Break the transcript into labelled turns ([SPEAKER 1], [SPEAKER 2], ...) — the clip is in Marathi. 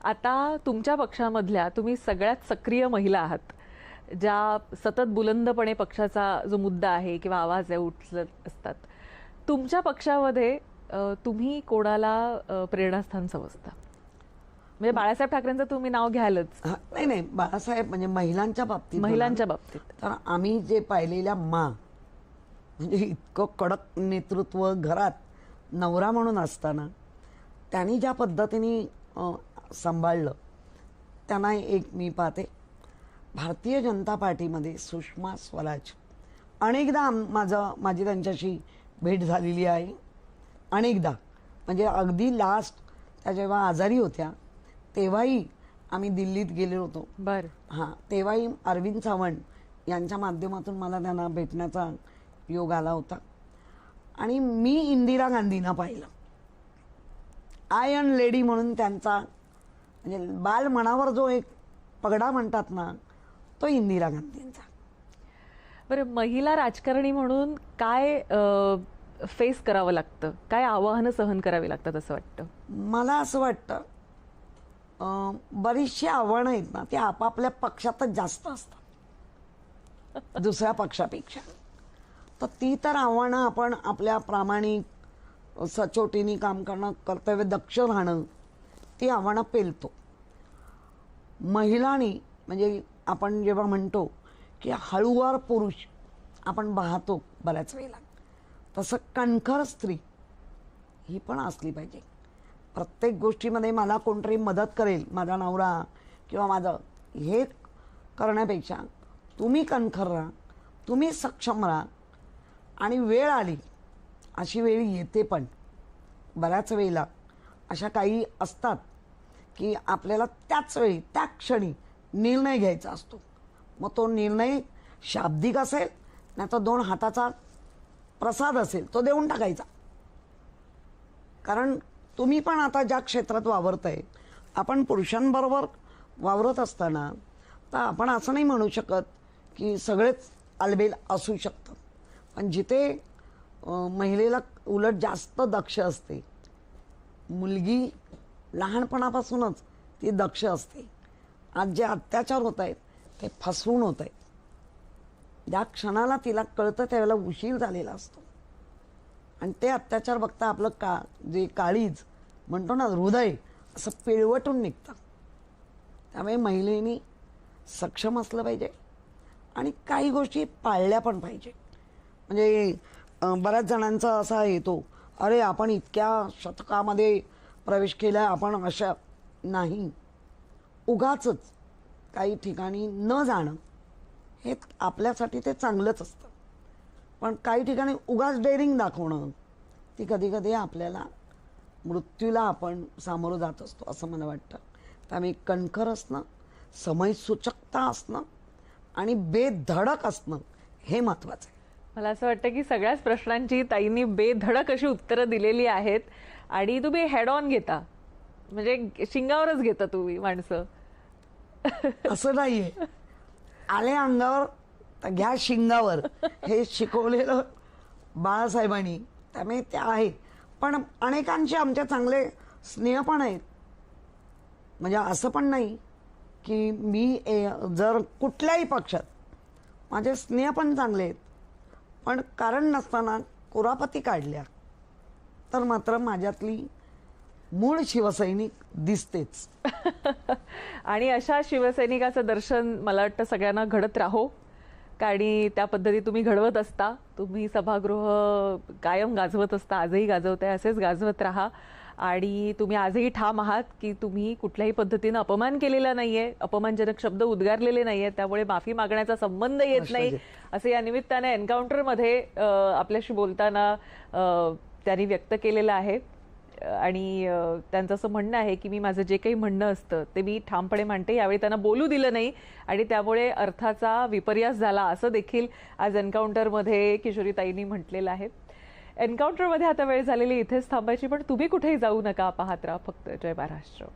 [SPEAKER 1] आता तुमच्या पक्षामधल्या तुम्ही सगळ्यात सक्रिय महिला आहात, ज्या सतत बुलंदपणे पक्षाचा जो मुद्दा आहे किंवा आवाज आहे उचलत असतात. तुमच्या पक्षामध्ये तुम्ही कोणाला प्रेरणास्थान समजता? म्हणजे बाळासाहेब ठाकरेंचं तुम्ही नाव घ्यालच.
[SPEAKER 2] नाही नाही, बाळासाहेब म्हणजे महिलांच्या बाबतीत तर आम्ही जे पाहिलेल्या म्हणजे इतकं कडक नेतृत्व घरात नवरा म्हणून असताना त्यांनी ज्या पद्धतीने सांभाळलं, त्यांना एक मी पाहते. भारतीय जनता पार्टीमध्ये सुषमा स्वराज अनेकदा माझी त्यांच्याशी भेट झालेली आहे. अनेकदा म्हणजे अगदी लास्ट त्या जेव्हा आजारी होत्या तेव्हाही आम्ही दिल्लीत गेलो होतो.
[SPEAKER 1] बरं.
[SPEAKER 2] हां, तेव्हाही अरविंद सावंत यांच्या माध्यमातून मला त्यांना भेटण्याचा योग आला होता. आणि मी इंदिरा गांधींना पाहिलं. आयर्न लेडी म्हणून त्यांचा म्हणजे बाल मनावर जो एक पगडा म्हणतात ना, तो इंदिरा गांधींचा.
[SPEAKER 1] बरं, महिला राजकारणी म्हणून काय फेस करावं लागतं, काय आव्हानं सहन करावी लागतात असं वाटतं?
[SPEAKER 2] मला असं वाटतं बरीचशी आव्हानं आहेत ना, ती आपापल्या पक्षातच जास्त असतात दुसऱ्या पक्षापेक्षा. तर ती तर आव्हानं आपण आपल्या प्रामाणिक सचोटीने काम करणं, कर्तव्य दक्ष राहणं, ती आव्हानं पेलतो. महिलांनी म्हणजे आपण जेव्हा म्हणतो की हळूवार पुरुष आपण पाहतो बऱ्याच वेळेला, तसं कणखर स्त्री ही पण असली पाहिजे. प्रत्येक गोष्टीमध्ये मला कोणतरी मदत करेल, माझा नवरा किंवा माझं, हे करण्यापेक्षा तुम्ही कणखर राहा, तुम्ही सक्षम राहा. आणि वेळ आली, अशी वेळ येते पण बऱ्याच वेळेला अशा काही असतात की आपल्याला त्याच वेळी त्या क्षणी निर्णय घ्यायचा असतो. मग तो निर्णय शाब्दिक असेल नाही तर 2 हाताचा प्रसाद असेल, तो देऊन टाकायचा. कारण तुम्ही पण आता ज्या क्षेत्रात वावरताय, आपण पुरुषांबरोबर वावरत असताना तर आपण असं नाही म्हणू शकत की सगळेच आलबेल असू शकतं. पण जिथे महिलेला उलट जास्त दक्ष असते, मुलगी लहानपणापासूनच ती दक्ष असते. आज जे अत्याचार होत आहेत ते फसवून होत आहेत. ज्या क्षणाला तिला कळतं त्यावेळेला उशीर झालेला असतो. आणि ते अत्याचार बघता आपलं जे काळीज म्हणतो ना, हृदय असं पिळवटून निघतं. त्यामुळे महिलेनी सक्षम असलं पाहिजे आणि काही गोष्टी पाळल्या पण पाहिजे. म्हणजे बऱ्याच जणांचा असा येतो, अरे आपण इतक्या शतकामध्ये प्रवेश केला, आपण अशा नाही. उगाचच काही ठिकाणी न जाणं हे आपल्यासाठी ते चांगलंच असतं. पण काही ठिकाणी उगाच डेअरिंग दाखवणं, ती कधी कधी आपल्याला मृत्यूला आपण सामोरं जात असतो असं मला वाटतं. त्यामुळे कणखर असणं, समयसूचकता असणं आणि बेधडक असणं हे महत्त्वाचं आहे.
[SPEAKER 1] मला असं वाटतं की सगळ्याच प्रश्नांची ताईंनी बेधडक अशी उत्तरं दिलेली आहेत. आणि तुम्ही हेड ऑन घेता, म्हणजे शिंगावरच घेता तुम्ही माणसं.
[SPEAKER 2] असं नाहीये, आले अंगावर तर घ्या शिंगावर, हे शिकवलेलं बाळासाहेबांनी. त्यामुळे ते आहे. पण अनेकांचे आमचे चांगले स्नेह पण आहेत. म्हणजे असं पण नाही की मी जर कुठल्याही पक्षात माझे स्नेह पण चांगले आहेत, पण कारण नसताना कुरापती काढल्या तर मात्र माझ्यातली मूळ शिवसैनिक दिसतेच.
[SPEAKER 1] आणि अशा शिवसैनिकाचं दर्शन मला वाटतं सगळ्यांना घडत राहो. आणि त्या पद्धती तुम्ही घडवत असता. तुम्ही सभागृह कायम गाजवत असता, आजही गाजवताय, असेच गाजवत राहा. आणि तुम्ही आजही ठाम आहात की तुम्ही कुठल्याही पद्धतीनं अपमान केलेला नाहीये, अपमानजनक शब्द उद्गारलेले नाहीये, त्यामुळे माफी मागण्याचा संबंध येत नाही असं या निमित्ताने एन्काउंटरमध्ये आपल्याशी बोलताना त्यांनी व्यक्त केलेलं आहे. आणि त्यांचं असं म्हणणं आहे की मी माझं जे काही म्हणणं असतं ते मी ठामपणे मांडते. यावेळी त्यांना बोलू दिलं नाही आणि त्यामुळे अर्थाचा विपर्यास झाला असं देखील आज एन्काउंटरमध्ये किशोरीताईंनी म्हटलेलं आहे. एन्काउंटरमध्ये आता वेळ झालेली इथेच थांबायची, पण तुम्ही कुठेही जाऊ नका. पाहत राहा फक्त जय महाराष्ट्र.